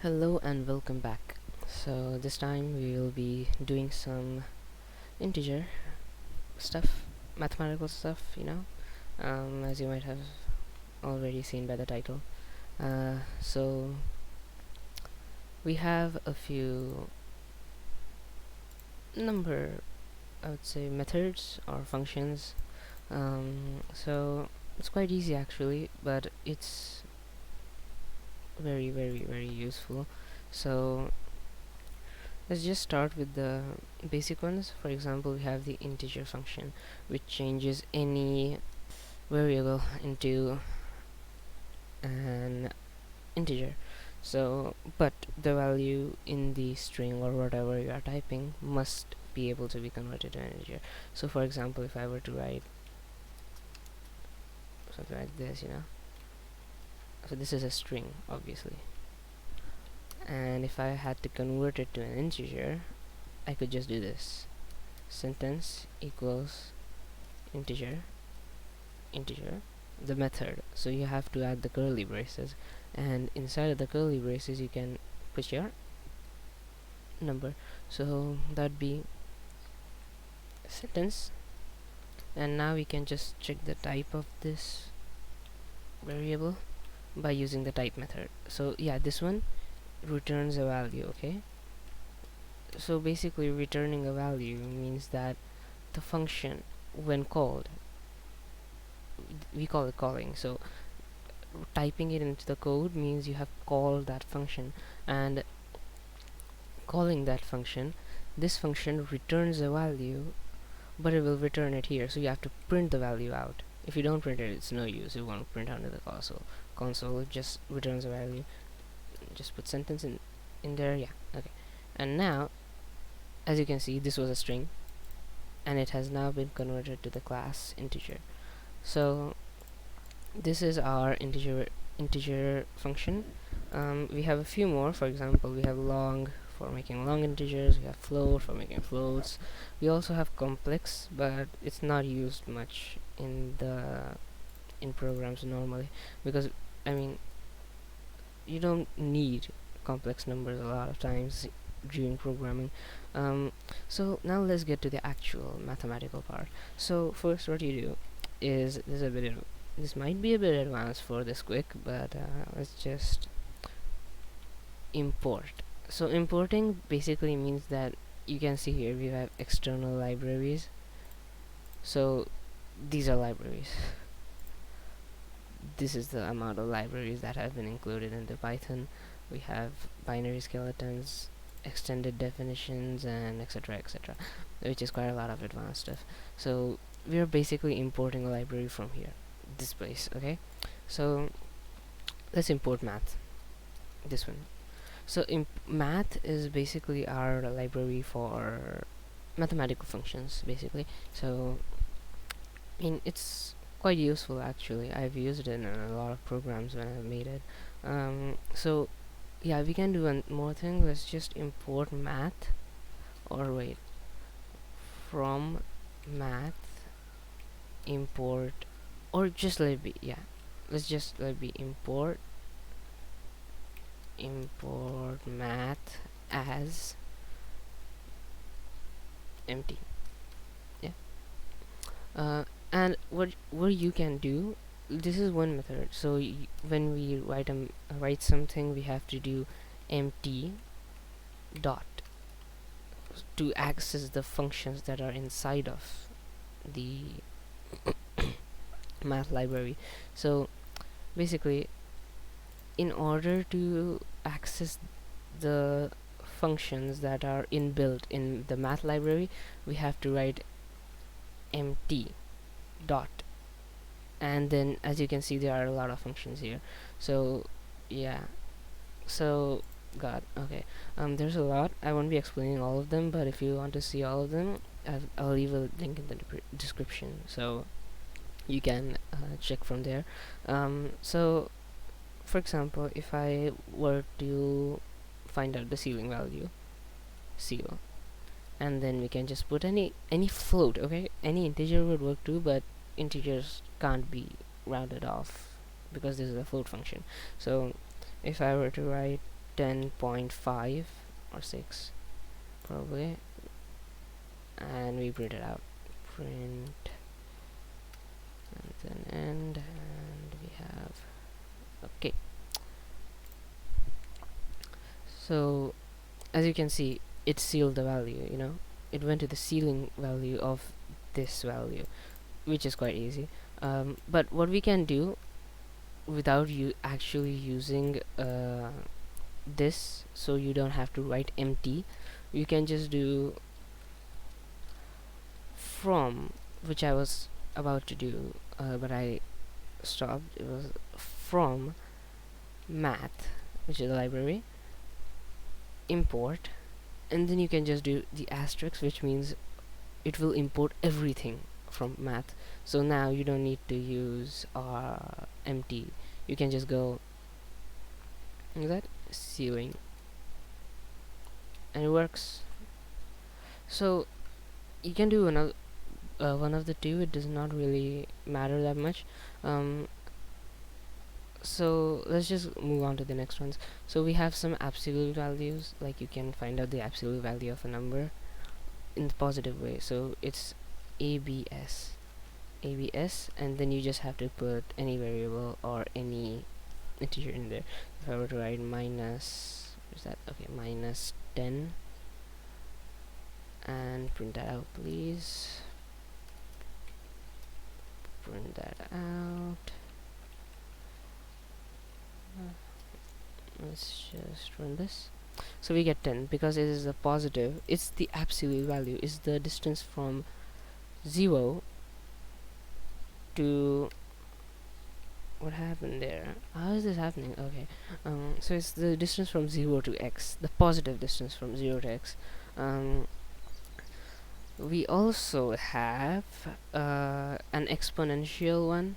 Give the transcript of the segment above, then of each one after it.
Hello and welcome back. So this time we will be doing some integer stuff, mathematical stuff, as you might have already seen by the title. So we have a few number, I would say, methods or functions. So it's quite easy actually, but it's very, very, very useful. So let's just start with the basic ones. For example, we have the integer function, which changes any variable into an integer. So, but the value in the string or whatever you are typing must be able to be converted to an integer. So, for example, if I were to write something like this, so this is a string, obviously, and if I had to convert it to an integer, I could just do this: sentence equals integer integer the method. So you have to add the curly braces, and inside of the curly braces you can put your number. So that'd be sentence, and now we can just check the type of this variable by using the type method. So yeah, this one returns a value. Okay, so basically returning a value means that the function, when called, we call it calling. So typing it into the code means you have called that function, and calling that function, this function returns a value, but it will return it here. So you have to print the value out. If you don't print it, it's no use. It won't print under the console. It just returns a value. Just put sentence in there. Yeah, okay. And now, as you can see, this was a string, and it has now been converted to the class integer. So this is our integer function. We have a few more. For example, we have long for making long integers, we have float for making floats. We also have complex, but it's not used much in programs normally, because I mean, you don't need complex numbers a lot of times during programming. So now let's get to the actual mathematical part. So first, what you do is, this might be a bit advanced for this quick, but let's just import. So importing basically means that you can see here we have external libraries. So these are libraries. This is the amount of libraries that have been included into Python. We have binary skeletons, extended definitions, and etc., which is quite a lot of advanced stuff. So we are basically importing a library from here, this place. Okay, so let's import math, this one. So math is basically our library for mathematical functions, basically. So it's quite useful actually. I've used it in a lot of programs when I've made it. So yeah, we can do one more thing. Let's just import math, or wait, from math import, or just let it be, yeah, let's just let it be import math as empty. Yeah. And what you can do, this is one method. So when we write something, we have to do empty dot to access the functions that are inside of the math library. So basically, in order to access the functions that are inbuilt in the math library, we have to write empty dot, and then as you can see, there are a lot of functions here. So yeah, so god, okay, there's a lot. I won't be explaining all of them, but if you want to see all of them, I'll leave a link in the description, so you can check from there. So for example, if I were to find out the ceiling value, ceil, and then we can just put any float. Okay, any integer would work too, but integers can't be rounded off because this is a float function. So if I were to write 10.5 or 6 probably, and we print it out. Print and then end, and we have okay. So as you can see, it sealed the value, you know, it went to the ceiling value of this value, which is quite easy. But what we can do without you actually using this, so you don't have to write empty, you can just do from, which I was about to do, but I stopped. It was from math, which is a library, import, and then you can just do the asterisk, which means it will import everything from math. So now you don't need to use empty, you can just go like that, ceiling, and it works. So you can do another one of the two, it does not really matter that much. So let's just move on to the next ones. So we have some absolute values, like you can find out the absolute value of a number in the positive way. So it's ABS, and then you just have to put any variable or any integer in there. If I were to write minus, what is that? Okay, minus 10, and print that out, please. Print that out. Let's just run this. So we get 10 because it is a positive, it's the absolute value, it's the distance from 0 to, what happened there, how is this happening? Okay, so it's the distance from 0 to x, the positive distance from 0 to x. We also have an exponential one,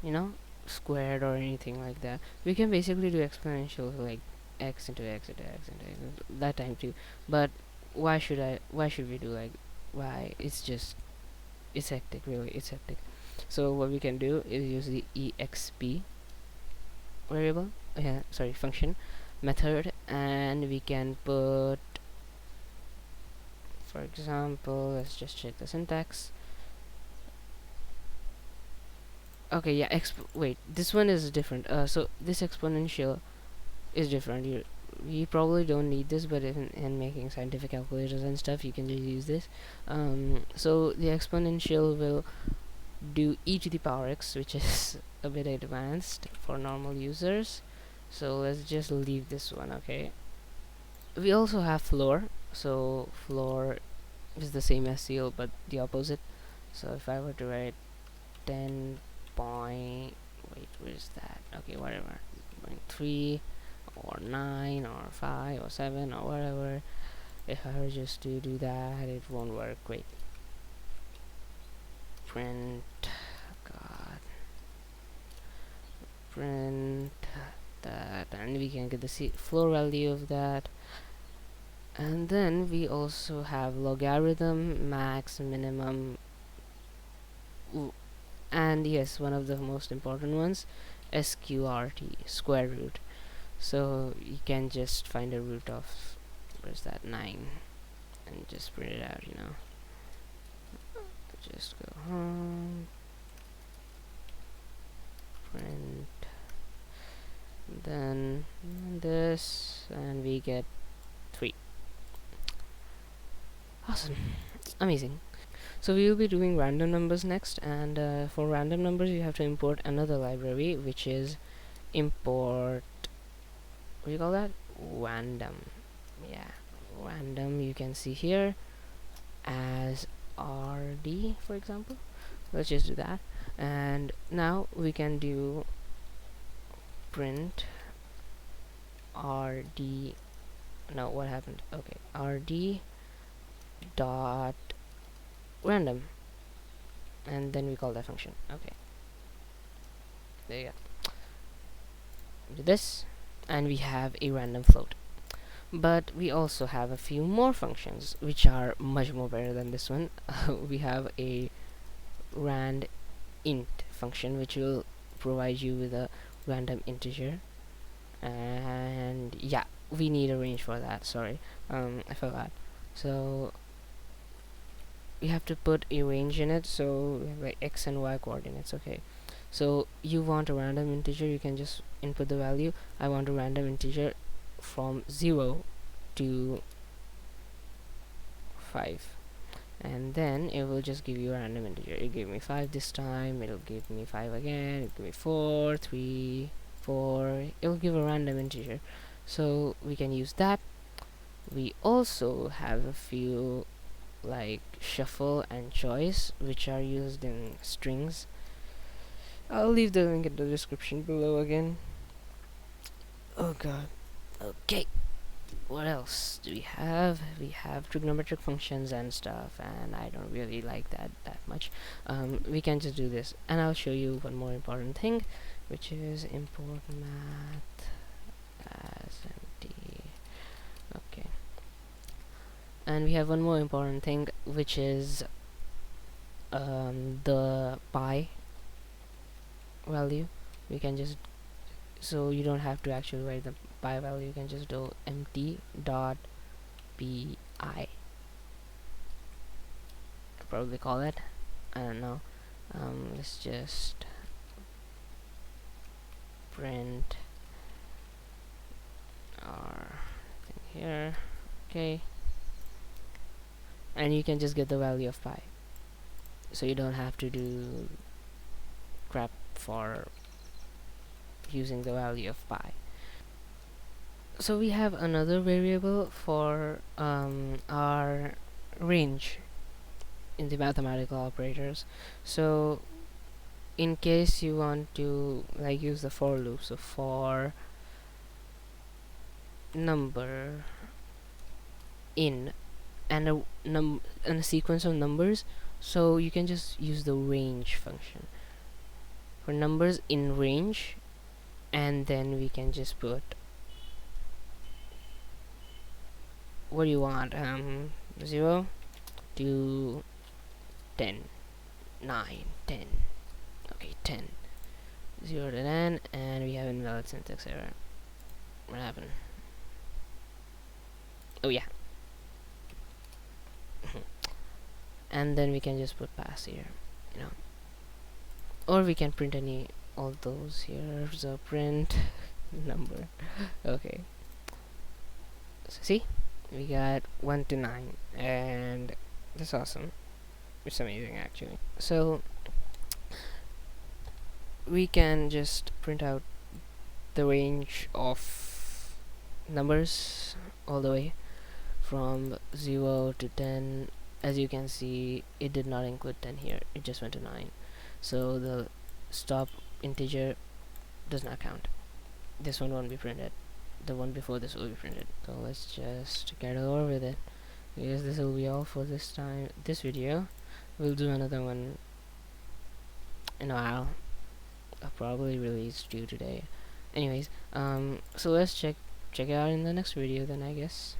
you know, squared or anything like that. We can basically do exponential, like x into x into x into x that time too. But why should we do like why? It's just, it's hectic, really, it's hectic. So what we can do is use the exp variable, function method, and we can put, for example, let's just check the syntax. Okay, yeah, wait, this one is different. So this exponential is different. You probably don't need this, but in making scientific calculators and stuff, you can just use this. So the exponential will do e to the power x, which is a bit advanced for normal users. So let's just leave this one, okay? We also have floor. So floor is the same as seal, but the opposite. So if I were to write 10 point, wait, where is that? Okay, whatever, 3 or 9 or 5 or 7 or whatever. If I were just to do that, it won't work. Wait, print, god, print that, and we can get the floor value of that. And then we also have logarithm, max, minimum, and yes, one of the most important ones, sqrt, square root. So you can just find a root of, where's that, 9, and just print it out, you know. Just go home, print, then this, and we get 3. Awesome, amazing. So we will be doing random numbers next, and for random numbers you have to import another library, which is import, what do you call that, random. Yeah, random, you can see here as rd, for example. Let's just do that, and now we can do print rd, no, what happened, okay, rd dot random, and then we call that function. Okay, there you go. Do this, and we have a random float. But we also have a few more functions which are much more better than this one. We have a rand int function which will provide you with a random integer, and yeah, we need a range for that. Sorry, I forgot. So we have to put a range in it, so we have like x and y coordinates. Okay, so you want a random integer, you can just input the value. I want a random integer from 0 to 5, and then it will just give you a random integer. It gave me 5 this time, it'll give me 5 again, it'll give me 4, 3, 4. It'll give a random integer, so we can use that. We also have a few like shuffle and choice, which are used in strings. I'll leave the link in the description below again. Oh god. Okay, what else do we have? We have trigonometric functions and stuff, and I don't really like that much. We can just do this, and I'll show you one more important thing, which is import math as empty. Okay, and we have one more important thing, which is the pi value. We can just, so you don't have to actually write the pi value, you can just do empty dot pi, probably call it, I don't know. Let's just print our thing here. Okay, and you can just get the value of pi, so you don't have to do crap for using the value of pi. So we have another variable for our range in the mathematical operators. So in case you want to like use the for loop, so for number in and a sequence of numbers, so you can just use the range function for numbers in range, and then we can just put what do you want, 0 to 10, 9, 10. Okay, 10, 0 to 10, and we have invalid syntax error. What happened? Oh yeah. And then we can just put pass here, or we can print any all those here. So print number. Okay, so see, we got 1 to 9, and that's awesome. It's amazing actually. So we can just print out the range of numbers all the way from 0 to 10. As you can see, it did not include 10 here, it just went to 9, so the stop integer does not count. This one won't be printed, the one before this will be printed. So let's just get over with it, because this will be all for this video. We'll do another one in a while. I'll probably release due today. Anyways, so let's check it out in the next video then, I guess.